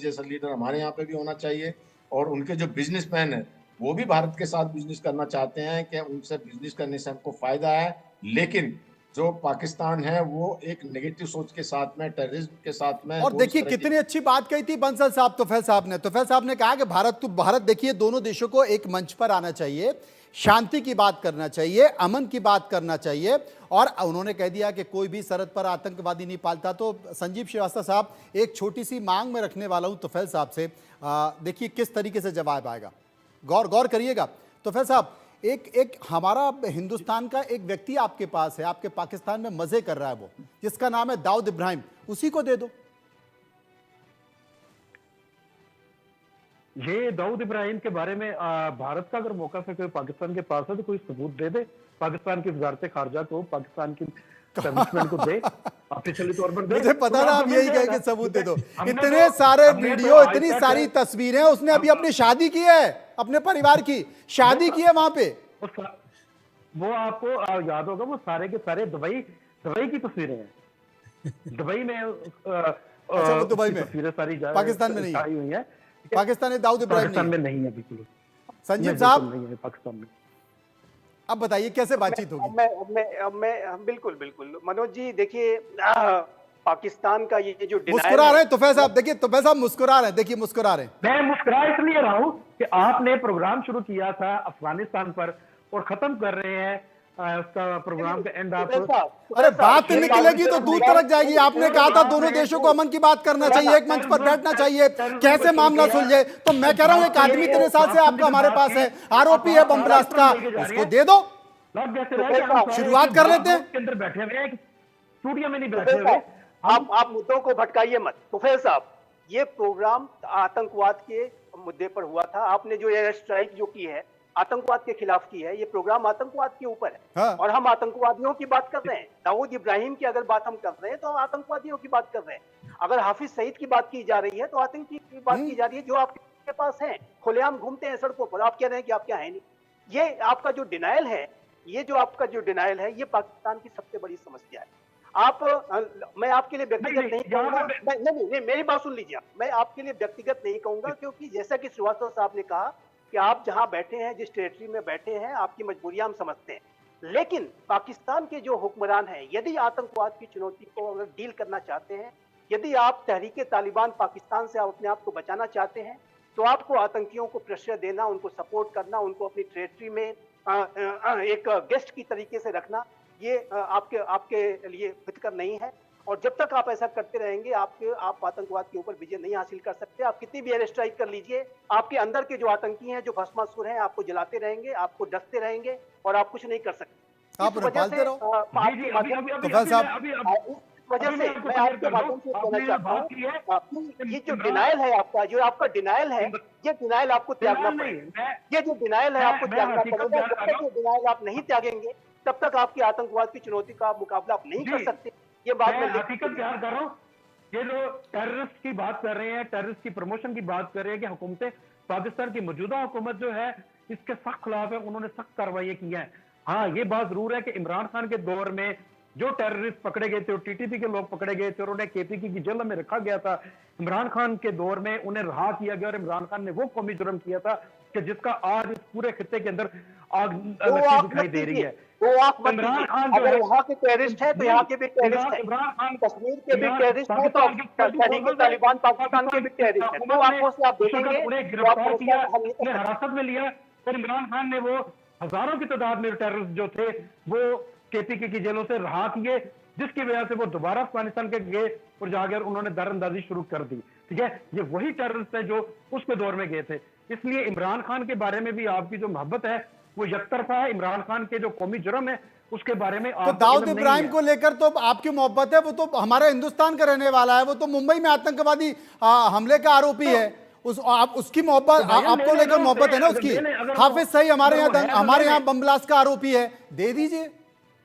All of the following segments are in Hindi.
जैसा लीडर हमारे यहाँ पे भी होना चाहिए। और उनके जो बिजनेसमैन है वो भी भारत के साथ बिजनेस करना चाहते हैं कि उनसे बिजनेस करने से हमको फायदा है। लेकिन जो पाकिस्तान है वो एक नेगेटिव सोच के साथ में, टेररिज्म के साथ में, और वो इस देखिए तरह की कितनी अच्छी बात कही थी बंसल साहब, तुफैल साहब ने कहा कि भारत देखिए दोनों देशों को एक मंच पर आना चाहिए, शांति की बात करना चाहिए, अमन की बात करना चाहिए। और उन्होंने कह दिया कि कोई भी सरहद पर आतंकवादी नहीं पालता। तो संजीव श्रीवास्तव साहब, एक छोटी सी मांग में रखने वाला हूं तुफैल साहब से, देखिए किस तरीके से जवाब आएगा, गौर करिएगा। तुफैल साहब, एक हमारा हिंदुस्तान का एक व्यक्ति आपके पास है, आपके पाकिस्तान में मजे कर रहा है, वो जिसका नाम है दाऊद इब्राहिम, उसी को दे दो। ये दाऊद इब्राहिम के बारे में भारत का अगर मौका से कोई पाकिस्तान के पास है तो कोई सबूत दे दे, पाकिस्तान की वजारत खारजा को, पाकिस्तान की एस्टेब्लिशमेंट को दे, ऑफिशियली तौर पर दे। मुझे पता ना आप यही कहेंगे सबूत दे दो। इतने सारे वीडियो, इतनी सारी तस्वीरें, उसने अभी अपनी शादी की है, अपने परिवार की शादी की है वहां पे। वो आपको याद होगा, वो सारे के सारे दुबई की तस्वीरें हैं। दुबई में अच्छा, वो दुबई में तस्वीरें सारी पाकिस्तान में नहीं आई हुई है। पाकिस्तान में दाऊद इब्राहिम पाकिस्तान में नहीं है, बिल्कुल संजीव साहब नहीं है पाकिस्तान में। अब बताइए कैसे बातचीत होगी? मैं बिल्कुल मनोज जी, देखिए पाकिस्तान का ये जो मुस्कुरा रहे हैं तुफैल साहब, देखिए तुफैल साहब मुस्कुरा रहे हैं, देखिए मुस्कुरा रहे हैं। मैं मुस्कुरा इसलिए रहा हूं कि आपने प्रोग्राम शुरू किया था अफगानिस्तान पर और खत्म कर रहे हैं उसका प्रोग्राम का एंड आप। अरे बात निकलेगी तो दूर तक जाएगी। आपने कहा था दोनों देशों को अमन की बात करना चाहिए, एक मंच पर बैठना चाहिए, कैसे मामला सुलझे। तो मैं कह रहा हूं एक आदमी 3 साल से आपका हमारे पास है, आरोपी है बम ब्लास्ट का, उसको दे दो, शुरुआत कर लेते हैं। अंदर बैठे हुए हैं, स्टूडियो में नहीं बैठे हुए। आप मुद्दों को भटकाइए मत। तुफैल साहब, ये प्रोग्राम आतंकवाद के मुद्दे पर हुआ था। आपने जो एयर स्ट्राइक जो की है आतंकवाद के खिलाफ की है, ये प्रोग्राम आतंकवाद के ऊपर है। हाँ। और हम आतंकवादियों की बात कर रहे हैं। दाऊद इब्राहिम की अगर बात हम कर रहे हैं तो हम आतंकवादियों की बात कर रहे हैं। अगर हाफिज सईद की बात की जा रही है तो आतंकी की बात की जा रही है, जो आपके पास है, खुलेआम घूमते हैं सड़कों पर। आप कह रहे हैं कि आपके है नहीं। ये आपका जो डिनायल है, ये पाकिस्तान की सबसे बड़ी समस्या है। मैं आपके लिए व्यक्तिगत नहीं कहूंगा, नहीं, मेरी बात सुन लीजिए। मैं आपके लिए व्यक्तिगत नहीं कहूंगा, क्योंकि जैसा कि श्रीवास्तव साहब ने कहा कि आप जहां बैठे हैं, जिस टेरिटरी में बैठे हैं, आपकी मजबूरियां हम समझते हैं। लेकिन पाकिस्तान के जो हुक्मरान हैं, यदि आतंकवाद की चुनौती को अगर डील करना चाहते हैं, यदि आप तहरीके तालिबान पाकिस्तान से आप अपने आप को बचाना चाहते हैं, तो आपको आतंकियों को प्रेशर देना, उनको सपोर्ट करना, उनको अपनी टेरिटरी में एक गेस्ट की तरीके से रखना, ये आपके लिए हितकर नहीं है। और जब तक आप ऐसा करते रहेंगे, आप आतंकवाद के ऊपर विजय नहीं हासिल कर सकते। आप कितनी भी एयर स्ट्राइक कर लीजिए, आपके अंदर के जो आतंकी हैं, जो भस्मासुर हैं, आपको जलाते रहेंगे, आपको डसते रहेंगे और आप कुछ नहीं कर सकते। आप पालते रहो। वजह से मैं आपके माध्यम से कहना चाहता हूँ, ये जो डिनायल है आपका, ये डिनायल आपको त्यागना पड़ेगा। ये जो डिनायल है आपको त्यागना पड़ेगा। जब तक ये डिनायल आप नहीं त्यागेंगे, तब तक आपकी आतंकवाद की चुनौती का मुकाबला आप नहीं कर सकते। ये बात मैं हकीकत तैयार कर रहा हूँ। ये जो टेररिस्ट की बात कर रहे हैं, टेररिस्ट की प्रमोशन की बात कर रहे हैं कि हुकूमतें, पाकिस्तान की मौजूदा हुकूमत जो है इसके सख्त खिलाफ है, उन्होंने सख्त कार्रवाई की है। हाँ, ये बात जरूर है कि इमरान खान के दौर में जो टेररिस्ट पकड़े गए थे और टीटीपी के लोग पकड़े गए थे और उन्हें केपीके की जेल में रखा गया था, इमरान खान के दौर में उन्हें रहा किया गया। और इमरान खान ने वो कौमी जुर्म किया था कि जिसका आज इस पूरे खित्ते के अंदर आग दिखाई दे रही है। इमरान खान जो है वहाँ के टेररिस्ट है, तो यहाँ के भी टेररिस्ट है। कश्मीर के भी टेररिस्ट है, तो तहरीक तालिबान पाकिस्तान के भी टेररिस्ट है। तो आप देखेंगे उन्हें गिरफ्तार किया, उन्हें हिरासत में लिया और इमरान खान ने वो हजारों की तादाद में टेररिस्ट जो थे वो केपीके की जेलों से रहा किए, जिसकी वजह से वो दोबारा अफगानिस्तान के गए और जाकर उन्होंने दरअंदाजी शुरू कर दी। ठीक है, ये वही टेररिस्ट है जो उसके दौर में गए थे। इसलिए इमरान खान के बारे में भी आपकी जो मोहब्बत है वो यकतरफा है। इमरान खान के जो कौमी जुर्म है उसके बारे में तो दाऊद इब्राहिम को लेकर तो आपकी मोहब्बत है, वो तो हमारा हिंदुस्तान का रहने वाला है, वो तो मुंबई में आतंकवादी हमले का आरोपी है। उसकी मोहब्बत आपको लेकर मोहब्बत है ना उसकी। हाफिज सईद हमारे यहाँ बम ब्लास्ट का आरोपी है, दे दीजिए,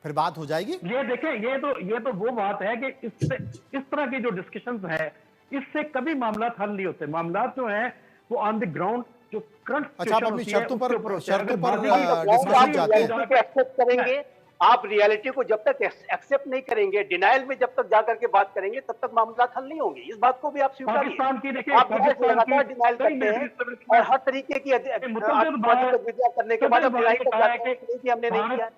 फिर बात हो जाएगी। ये देखें, ये तो वो बात है कि इस तरह की जो डिस्कशंस है, इससे कभी मामला हल नहीं होते। मामला जो है वो ऑन द ग्राउंड जो करंट अच्छा, आप अपनी शर्तों पर करेंगे आप रियलिटी को जब तक एक्सेप्ट नहीं करेंगे, डिनाइल में जब तक जाकर के बात करेंगे, तब तक मामला हल नहीं होंगे। इस बात को भी आप स्वीकारिए। पाकिस्तान की देखिए, आप पाकिस्तान लगातार की डिनाइल कई करते हैं नेशनल और हर तरीके की विद्या करने के बाद डिनाइल तक जाते हैं कि हमने नहीं किया।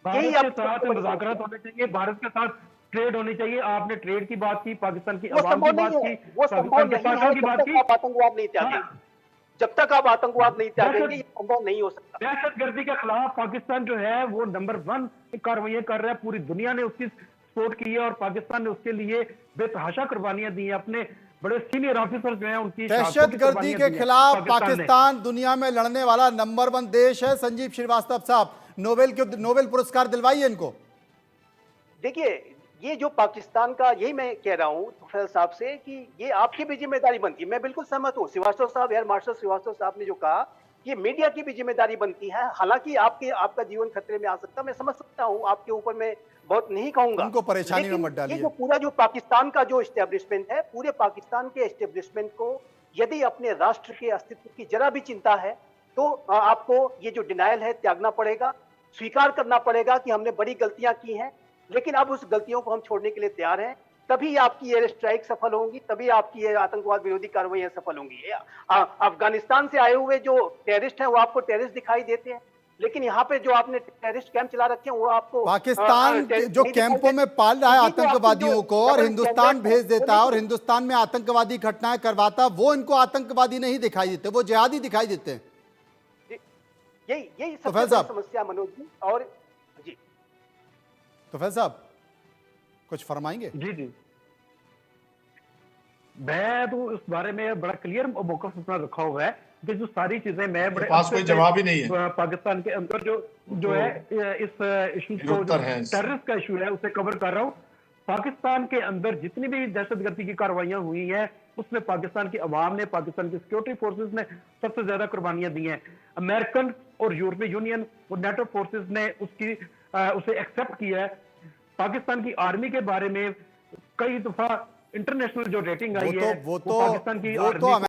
यही भारत के साथ मुज़ाकरात होने चाहिए, भारत के साथ ट्रेड होनी चाहिए। आपने ट्रेड की बात की, पाकिस्तान की वो आवाम की संभव बात नहीं है, की, वो संभव पाकिस्तान के नहीं है पार्टियों की जब बात तक की। आप आतंकवाद नहीं त्यागेंगे। जब तक आप आतंकवाद नहीं त्यागेंगे, ये संभव नहीं हो सकता। दहशतगर्दी के खिलाफ पाकिस्तान जो है वो नंबर 1 कार्रवाई कर रहा है। पूरी दुनिया ने उसकी सपोर्ट की है और पाकिस्तान ने उसके लिए बेतहाशा कुर्बानियां दी हैं। अपने बड़े सीनियर ऑफिसर जो हैं उनकी दहशतगर्दी के खिलाफ पाकिस्तान दुनिया में लड़ने वाला नंबर 1 देश है। संजीव श्रीवास्तव साहब, नोबेल पुरस्कार दिलवाइए इनको। देखिए, ये जो पाकिस्तान का, यही मैं कह रहा हूं तुफैल साहब से कि ये आपकी भी जिम्मेदारी बनती है। मैं बिल्कुल सहमत हूं श्रीवास्तव साहब, एयर मार्शल श्रीवास्तव साहब ने जो कहा कि मीडिया की भी जिम्मेदारी बनती है। हालांकि आपका जीवन खतरे में आ सकता है, मैं समझ सकता हूं, आपके ऊपर मैं बहुत नहीं कहूंगा, उनको परेशानी में मत डालिए। ये जो पूरा जो पाकिस्तान का जो एस्टेब्लिशमेंट है, पूरे पाकिस्तान के एस्टेब्लिशमेंट को यदि अपने राष्ट्र के अस्तित्व की जरा भी चिंता है तो आपको ये जो डिनायल है त्यागना पड़ेगा, स्वीकार करना पड़ेगा कि हमने बड़ी गलतियां की हैं, लेकिन अब उस गलतियों को हम छोड़ने के लिए तैयार हैं। तभी आपकी एयर स्ट्राइक सफल होंगी, तभी आपकी ये आतंकवाद विरोधी कार्रवाइयां सफल होंगी। अफगानिस्तान से आए हुए जो टेररिस्ट हैं वो आपको टेररिस्ट दिखाई देते हैं, लेकिन यहाँ पे जो आपने टेररिस्ट कैंप चला रखे हैं वो आपको पाकिस्तान जो कैंपों में पाल रहा है आतंकवादियों को और हिंदुस्तान भेज देता है और हिंदुस्तान में आतंकवादी घटनाएं करवाता, वो इनको आतंकवादी नहीं दिखाई देते, वो जिहादी दिखाई देते हैं। यही सबसे बड़ी समस्या मनोज जी। और जी तोफैल साहब कुछ फरमाएंगे? जी, मैं तो इस बारे में बड़ा क्लियर मौक़िफ़ अपना रखा हुआ है कि जो सारी चीजें मैं बड़े पास कोई जवाब ही नहीं है। पाकिस्तान के अंदर जो है इस इशू को, टेररिस्ट का इशू है, उसे कवर कर रहा हूँ। पाकिस्तान के अंदर जितनी भी दहशतगर्दी की कार्रवाइयां हुई हैं उसमें पाकिस्तान की अवाम ने, पाकिस्तान की सिक्योरिटी फोर्सेस ने सबसे ज्यादा कुर्बानियां दी हैं। अमेरिकन और यूरोपीय यूनियन और नेटो फोर्सेस ने उसे एक्सेप्ट किया है। पाकिस्तान की आर्मी के बारे में कई दफा इंटरनेशनल जो रेटिंग आई है वो पाकिस्तान की आर्मी